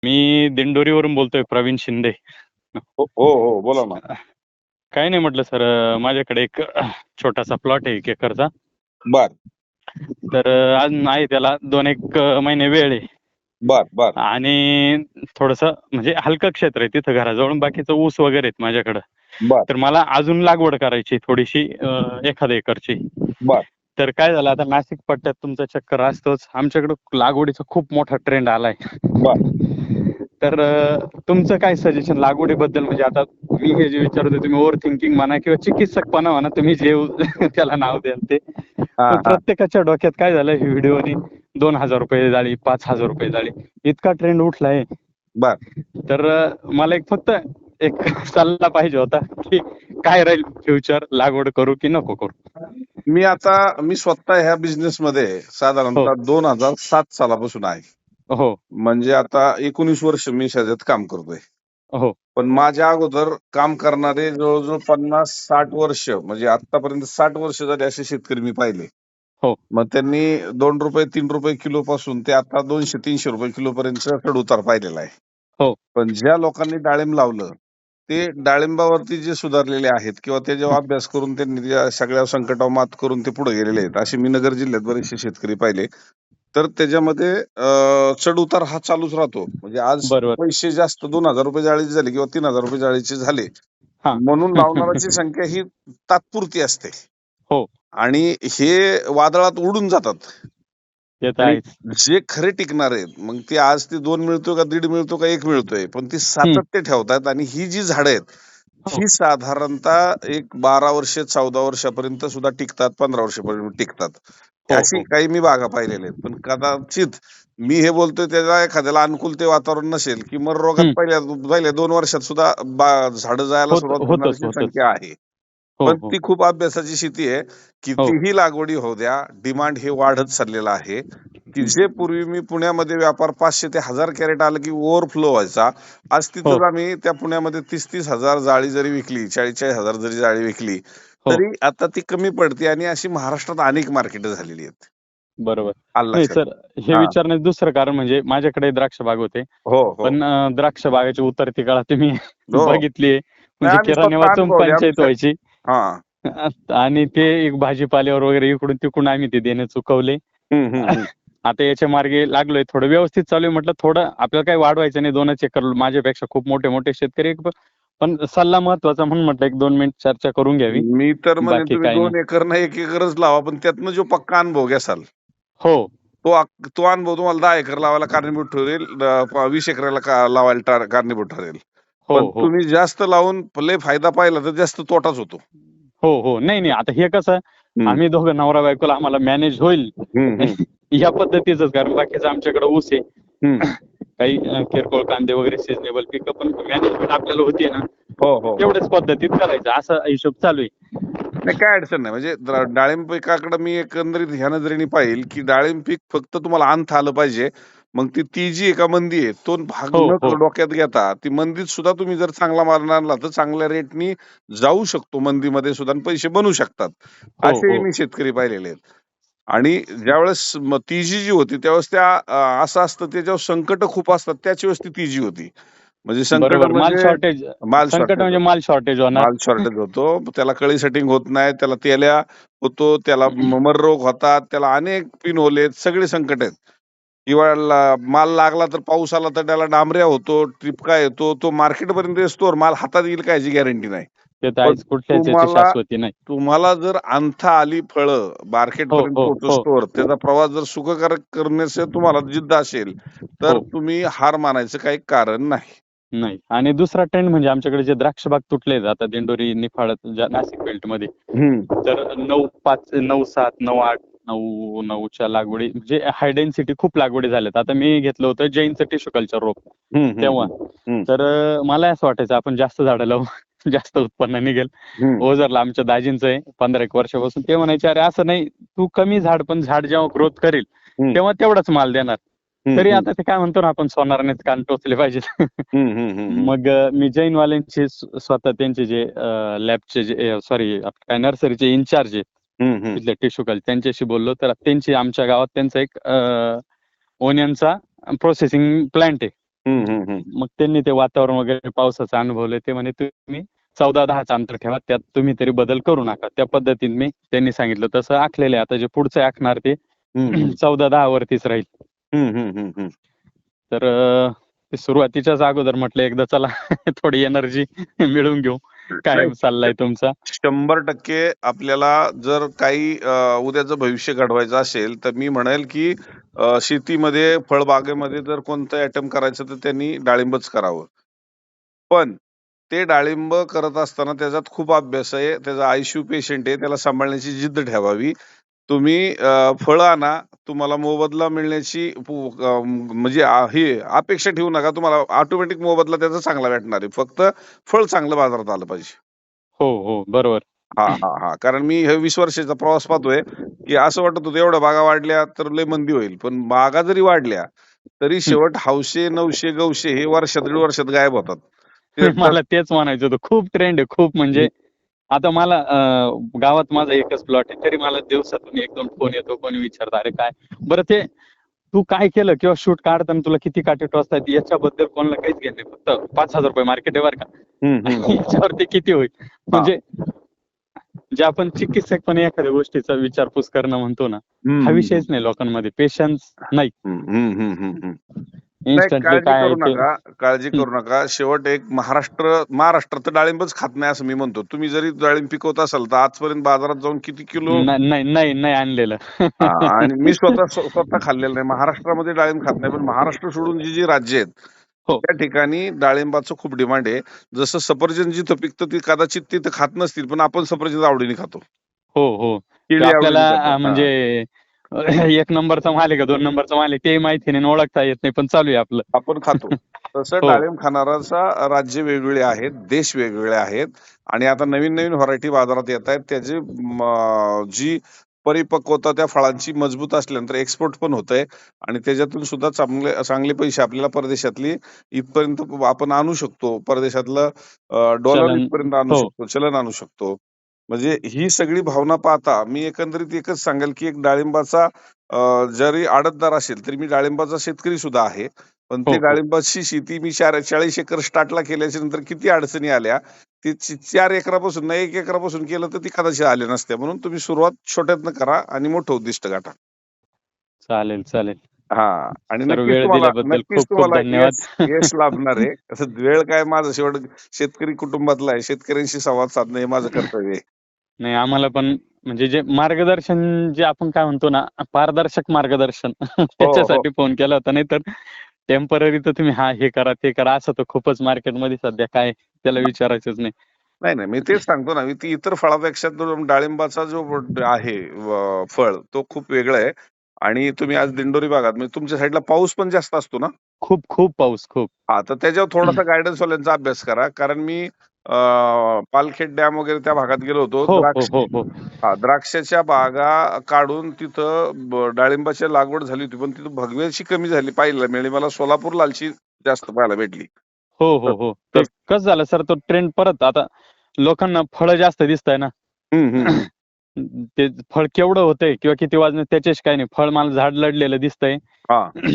मी दिंडोरीवरून बोलतोय, प्रवीण शिंदे. हो हो हो, बोला ना. काही नाही म्हटलं सर, माझ्याकडे एक छोटासा प्लॉट आहे 1 एकरचा. बर तर आज नाही, त्याला 2-1 महिने वेळ आहे. बर बर आणि थोडंसं म्हणजे हलकं क्षेत्र आहे तिथं घराजवळ, बाकीचं ऊस वगैरे आहेत माझ्याकडं. बर तर मला अजून लागवड करायची थोडीशी, 1 एकरची. बर तर काय झालं, आता नाशिक पट्ट्यात तुमचा चक्कर असतोच, आमच्याकडं लागवडीचा खूप मोठा ट्रेंड आलाय. बर तर तुमचं काय सजेशन लागवडीबद्दल? म्हणजे आता मी हे जे विचारतोय, तुम्ही ओव्हर थिंकिंग म्हणा किंवा चिकित्सकपणा म्हणा, तुम्ही जे त्याला नाव द्याल ते. हा पण हा प्रत्येकाच्या डोक्यात काय झालं, व्हिडिओनी 2,000 रुपये जाळी, 5,000 रुपये जाळी, इतका ट्रेंड उठलाय. बर तर मला फक्त एक सल्ला पाहिजे होता, की काय राहील फ्युचर, लागवड करू की नको करू? मी स्वतः ह्या बिझनेस मध्ये हो साधारणतः 2007 सालापासून आहे. हो म्हणजे आता 19 वर्ष मी शाळेत काम करतोय. हो पण माझ्या अगोदर काम करणारे जवळजवळ 50-60 वर्ष, म्हणजे आतापर्यंत 60 वर्ष झाले असे शेतकरी मी पाहिले. हो मग त्यांनी 2 रुपये 3 रुपये किलो पासून ते आता 200-300 रुपये किलो पर्यंत चढ उतार पाहिलेला आहे. हो पण ज्या लोकांनी डाळिंब लावलं, ते डाळिंबावरती जे सुधारलेले आहेत किंवा ते जेव्हा अभ्यास करून त्यांनी त्या सगळ्या संकटावर मात करून ते पुढे गेलेले आहेत, असे मी नगर जिल्ह्यात बरेचसे शेतकरी पाहिले. तर त्याच्यामध्ये चढ उतार हा चालूच राहतो. म्हणजे आज बरोबर. पैसे जास्त 2,000 रुपये जाळीचे झाले किंवा 3,000 रुपये जाळीचे झाले, हा. म्हणून लावणाऱ्याची संख्या ही तात्पुरती असते हो, आणि हे वादळात उडून जातात. ते तर आणि आहेच. जे खरे टिकणार आहेत, मग ते आज ते 2 मिळतो का 1.5 मिळतो का 1 मिळतोय, पण ती सातत्य ठेवतात. आणि ही जी झाडं आहेत, हो ही साधारणतः एक 12 वर्ष 14 वर्षापर्यंत सुद्धा टिकतात, 15 वर्षापर्यंत टिकतात. हो अशी हो काही मी बागा पाहिलेल्या आहेत. पण कदाचित मी हे बोलतोय त्याला एखाद्याला अनुकूल ते वातावरण नसेल, की मर रोगात पहिल्या 2 वर्षात सुद्धा झाडं जायला सुरुवात होतच करणाऱ्याची होतच. संख्या आहे. हो पण हो ती खूप अभ्यासाची शेती आहे. हो कितीही लागवडी होऊ द्या, डिमांड हे वाढत चाललेलं आहे. की जे पूर्वी मी पुण्यामध्ये व्यापार 500 ते 1000 कॅरेट आलं की ओव्हरफ्लो व्हायचा, आज हो तिथं आम्ही त्या पुण्यामध्ये 30-30 हजार जाळी जरी विकली, 40-40 हजार जरी जाळी विकली, हो तरी आता ती कमी पडते. आणि अशी महाराष्ट्रात अनेक मार्केट झालेली आहेत. बरोबर. आलं नाही लक्षात. सर, हे हा. विचारण्याचं दुसरं कारण म्हणजे माझ्याकडे द्राक्ष बाग होते. हो हो पण द्राक्ष बागेची उतरती काळात तुम्ही हो. बघितली, नाही, म्हणजे आम्ही किराणा स्वतः वाचून अनुभवले पंचायत आमच्या. व्हायची. हा. आणि ते एक भाजीपाल्यावर वगैरे इकडून तिकडून आम्ही ते देणे चुकवले. हम्म. आता याच्या मार्गे लागलोय, थोडं व्यवस्थित चालू आहे. म्हटलं थोडं आपल्याला काही वाढवायचं नाही, 2च एकर, माझ्यापेक्षा खूप मोठे मोठे शेतकरी पण सल्ला महत्वाचा म्हणून म्हटलं 1-2 मिनिट चर्चा करून घ्यावी. मी तर म्हणेन बाकी तुम्ही काही नाही. 2 एकर नाही 1 एकरच लावा, पण त्यातनं जो पक्का अनुभव घ्याल, हो तो अनुभव तुम्हाला 10 एकर लावायला कारणीभूत ठरेल, 20 एकराला लावायला कारणीभूत ठरेल. हो पण हो तुम्ही जास्त लावून लय फायदा पाहिला तर जास्त तोटाच होतो. हो हो नाही नाही, आता हे कसं, हम्म. आम्ही दोघं नवरा बायकोला आम्हाला मॅनेज होईल हम्म. या पद्धतीच, कारण बाकीचं आमच्याकडे ऊस आहे. हम्म. काही किरकोळ कांदे वगैरे सिजनेबल पिकं, पण मॅनेजमेंट आपल्याला होती ना, हो हो हो. तेवढ्याच पद्धतीत करायचं, असा हिशोब चालू आहे. नाही, काय अडचण नाही. म्हणजे डाळिंब पिकाकडे मी एकंदरीत ह्या नजरेने पाहिल, की डाळिंब पीक फक्त तुम्हाला आणता आलं पाहिजे. मग ती जी एका मंदी आहे, तो भाग हो न हो डोक्यात घेता, ती मंदीत सुद्धा तुम्ही जर चांगला माल आणला तर चांगल्या रेटनी जाऊ शकतो मंदीमध्ये सुद्धा, आणि पैसे बनू शकतात. हो असेही हो मी शेतकरी पाहिलेले आहेत. आणि ज्यावेळेस तिजी जी होती त्यावेळेस असं असतं, त्याच्यावर संकट खूप असतात, त्याच वेळेस ती तिजी होती. म्हणजे संकट बरोबर. माल म्हणजे शॉर्टेज, माल संकट शॉर्टेज म्हणजे माल शॉर्टेज होणार. माल शॉर्टेज होतो. त्याला कळी सेटिंग होत नाही, त्याला तेल्या होतो, त्याला मर रोग होतात, त्याला अनेक पिनहोले, सगळे संकट आहेत. किंवा माल लागला तर पाऊस आला तर त्याला डांबऱ्या होतो, टिपका येतो, तो मार्केटपर्यंत येतो, माल हातात येईल का याची गॅरंटी नाही. ते तर पण आहेच, कुठल्याच याची तुम्हाला शाश्वती नाही. तुम्हाला जर आणता आली फळं हो मार्केटपर्यंत हो हो पोहोचोस्तोवर, त्याचा प्रवास जर सुखकारक करण्याचं तुम्हाला जिद्द असेल, तर हो तुम्ही हार मानायचं काही कारण नाही. नाही. आणि दुसरा ट्रेंड म्हणजे आमच्याकडे जे द्राक्ष बाग तुटलेत आता दिंडोरी, निफाड, नाशिक बेल्टमध्ये. हम्म. तर 9-5, 9-7, 9-8, 9-9च्या लागवडी, म्हणजे हाय डेन्सिटी खूप लागवडी झाल्यात. आता मी घेतलं होतं जैनचं टिश्यू कल्चर रोप हम्म. तेव्हा. हम्म. हम्म. तर मला असं वाटायचं आपण जास्त झाडं लावू, जास्त उत्पन्न निघेल. हम्म. ओझरला आमच्या दाजींचं आहे 15-1 वर्षापासून, ते म्हणायचे अरे असं नाही, तू कमी झाड, पण झाड जेव्हा ग्रोथ करेल हम्म. तेव्हा तेवढाच माल देणार. हम्म. तरी हम्म. आता ते काय म्हणतो ना आपण, सोनारानेच कान टोचले पाहिजे. हम्म. हम्म. हम्म. मग मी जैनवाल्यांचे स्वतः त्यांचे जे लॅबचे जे सॉरी काय नर्सरीचे इन्चार्ज आहेत हम्म. तिथल्या टिश्यू कल्चर, त्यांच्याशी बोललो. तर त्यांची आमच्या गावात त्यांचा एक ओनियनचा प्रोसेसिंग प्लांट आहे. मग त्यांनी ते वातावरण वगैरे पावसाचं अनुभवलं. ते म्हणे तुम्ही 14-10चं अंतर ठेवा, त्यात तुम्ही तरी बदल करू नका. त्या पद्धतीने मी त्यांनी सांगितलं तसं आखलेलं आहे. आता जे पुढचं आखणार ते 14-10 वरतीच राहील. तर ते सुरुवातीच्याच अगोदर म्हटलं एकदा चला थोडी एनर्जी मिळवून घेऊ. काय नाही, चाललाय तुमचा? 100% आपल्याला जर काही उद्याचं भविष्य घडवायचं असेल, तर मी म्हणेल की शेतीमध्ये, फळबागेमध्ये जर कोणतं अटेम्प्ट करायचं तर त्यांनी डाळिंबच करावं. पण ते डाळिंब करत असताना त्याच्यात खूप अभ्यास आहे. त्याचा आयसीयू पेशंट आहे. त्याला सांभाळण्याची जिद्द ठेवावी. तुम्ही फळं आणा. तुम्हाला मोबदला मिळण्याची म्हणजे हे अपेक्षा ठेवू नका. तुम्हाला ऑटोमॅटिक मोबदला त्याचा चांगला भेटणार आहे. फक्त फळ चांगलं बाजारात आलं पाहिजे. हो, हो. बरोबर. हां. कारण मी हे 20 वर्षाचा प्रवास पाहतोय, की असं वाटत होतं एवढ्या बागा वाढल्या तर लय मंदी होईल. पण बागा जरी वाढल्या, तरी हं. शेवट हौशे, नवशे, गवशे हे वर्षात, दीड वर्षात गायब होतात. ते मला तेच म्हणायचं होतं. खूप ट्रेंड आहे. खूप म्हणजे आता मला गावात माझा एकच प्लॉट आहे. तरी मला दिवसातून 1-2 फोन येतो. कोणी विचारतं, "अरे काय?" बरं ते तू काय केलं किंवा शूट काढताना तुला किती काटे टोचतायत याच्याबद्दल कोणाला काहीच घेत नाही. फक्त ₹5,000 मार्केट आहे बरं का. याच्यावरती किती होईल? हां. म्हणजे जे आपण चिकित्सकपणे एखाद्या गोष्टीचा विचारपूस करणं म्हणतो ना, हा विषयच नाही लोकांमध्ये. पेशन्स नाही. नाही, इन्स्टंटली काय आहे ते काळजी हं. करू नका. शेवट एक महाराष्ट्रात तर डाळिंबच खात नाही असं मी म्हणतो. तुम्ही जरी डाळिंब पिकवत असाल, तर आजपर्यंत बाजारात जाऊन किती किलो नाही आणलेलं. आणि मी स्वतः खाल्लेलं नाही. महाराष्ट्रामध्ये डाळिंब खात नाही. पण महाराष्ट्र सोडून जी राज्य आहेत, हो. त्या ठिकाणी डाळिंबाचं खूप डिमांड आहे. जसं सफरचंद जिथं पिकतं ती कदाचित तिथं खात नसतील, पण आपण सफरचंद आवडीने खातो. हो. ते केळी आपल्याला आवडीने खातो. म्हणजे एक नंबरचा माल आहे का 2 नंबरचा माल आहे तेही माहिती नाही आणि ओळखता येत नाही, पण चालू आहे आपलं. आपण खातो. तसं हो. डाळिंब खाणाराचा राज्य वेगवेगळे आहेत, देश वेगवेगळे आहेत आणि आता नवीन व्हरायटी बाजारात येतायत. त्याची जी परिपक्वता त्या फळांची मजबूत असल्यानंतर एक्सपोर्ट पण होतंय आणि त्याच्यातून सुद्धा चांगले पैसे आपल्याला परदेशातली इथपर्यंत आपण आणू शकतो. परदेशातलं डॉलर चलन. इथपर्यंत आणू हो. शकतो, चलन आणू शकतो. म्हणजे ही सगळी भावना पाहता मी एकंदरीत एकच सांगेल, की एक डाळिंबाचा जरी आडतदार असेल, तरी मी डाळिंबाचा शेतकरी सुद्धा आहे. पण ते हो. डाळिंबाची शेती मी 40 एकर स्टार्टला केल्याच्या नंतर किती अडचणी आल्या. ते 4 एकरापासून नाही 1 एकरापासून केलं तर ती कदाचित आल्या नसत्या. म्हणून तुम्ही सुरुवात छोट्यातनं करा आणि मोठं उद्दिष्ट गाठा. चालेल. हां. आणि सर वेळ दिल्याबद्दल नक्कीच खूप तुम्हाला धन्यवाद. यश लाभणार आहे. असं वेळ काय माझं शेवट शेतकरी कुटुंबातला आहे. शेतकऱ्यांशी संवाद साधणं हे माझं कर्तव्य आहे. नाही आम्हाला पण म्हणजे जे मार्गदर्शन जे आपण काय म्हणतो ना, पारदर्शक मार्गदर्शन हो. त्याच्यासाठी फोन केला होता. नाहीतर टेम्पररी तर तुम्ही हे करा, ते करा असं तर खूपच मार्केटमध्ये सध्या काय त्याला विचारायचंच नाही. नाही. मी तेच सांगतो ना, मी ती इतर फळापेक्षा तो डाळिंबाचा जो आहे फळ तो खूप वेगळा आहे आणि तुम्ही आज दिंडोरी भागात म्हणजे तुमच्या साईडला पाऊस पण जास्त असतो ना? खूप पाऊस खूप. हां, तर त्याच्यावर थोडासा गाईडन्सवाल्यांचा अभ्यास करा. कारण मी पालखेड डॅम वगैरे त्या भागात गेलो होतो. हो. द्राक्षाच्या बागा काढून तिथं डाळिंबाची लागवड झाली होती. पण तिथं भगव्याची कमी झाली पाहायला मिळाली. मला सोलापूर लालची जास्त पाहायला भेटली. तर हो. तर ते कसं झालं सर तो ट्रेंड परत आता लोकांना फळं जास्त दिसताय ना. हं. ते फळ केवढं होतंय किंवा किती वाजण्यात त्याच्याशी काही नाही. फळ मला झाड लढलेलं दिसतंय. हां,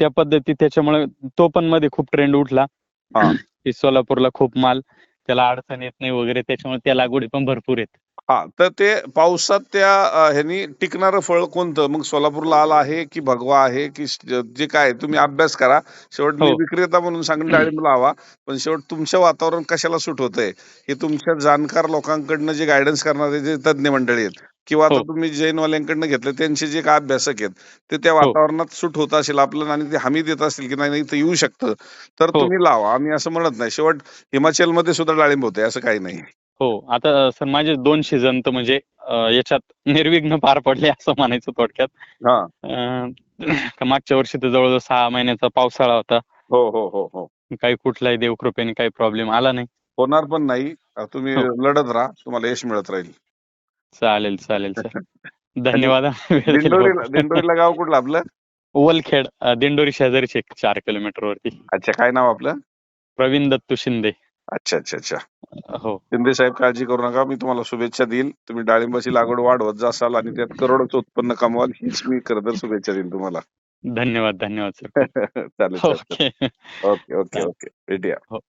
त्या पद्धती त्याच्यामुळे तो पण मध्ये खूप ट्रेंड उठला. हां. की सोलापूरला खूप माल, त्याला अडचण येत नाही वगैरे त्याच्यामुळे त्या लागवडी पण भरपूर आहेत. तर ते पावसात त्या ह्यानी टिकणारं फळ कोणतं? मग सोलापूर लाल आहे की भगवा आहे की जे काय आहे तुम्ही अभ्यास करा. शेवट मी हो. विक्रेता म्हणून सांगेन डाळिंब लावा. पण शेवट तुमचं वातावरण कशाला सूट होतंय, हे तुमच्या जाणकार लोकांकडनं जे गाईडन्स करणारे जे तज्ञ मंडळी आहेत किंवा आता हो. तुम्ही जैनवाल्यांकडनं घेतलं त्यांचे जे काही अभ्यासक आहेत, ते त्या हो. वातावरणात सूट होत असेल आपल्याला आणि ते हमी देत असतील की नाही इथं येऊ शकतं, तर हो. तुम्ही लावा. आम्ही असं म्हणत नाही. शेवट हिमाचलमध्ये सुद्धा डाळिंब होतंय असं काही नाही. हो. आता सर माझे 2 सीझन तर म्हणजे याच्यात निर्विघ्न पार पडले असं म्हणायचं थोडक्यात. हां. मागच्या वर्षी तर जवळ-जवळ 6 महिन्याचा पावसाळा होता. हो. काही कुठलाही देवकृपेने काही प्रॉब्लेम आला नाही. होणार पण नाही. तुम्ही हो. लढत राहा. तुम्हाला यश मिळत राहील. चालेल सर. आणि धन्यवाद वेळ दिल्याबद्दल. दिंडोरीला गाव कुठलं आपलं? वलखेड दिंडोरी शेजारीच एक 4 किलोमीटरवरती. अच्छा, काय नाव आपलं? प्रवीण दत्तू शिंदे. अच्छा. हो. शिंदे साहेब काळजी करू नका. मी तुम्हाला शुभेच्छा देईल. तुम्ही डाळिंबाची लागवड वाढवत जासाल आणि त्यात करोडोचं उत्पन्न कमवाल हीच मी खरं तर शुभेच्छा देईन तुम्हाला. धन्यवाद धन्यवाद सर. चालेल चालेल. ओके. ओके ओके चालेल. ओके भेटूया. हो.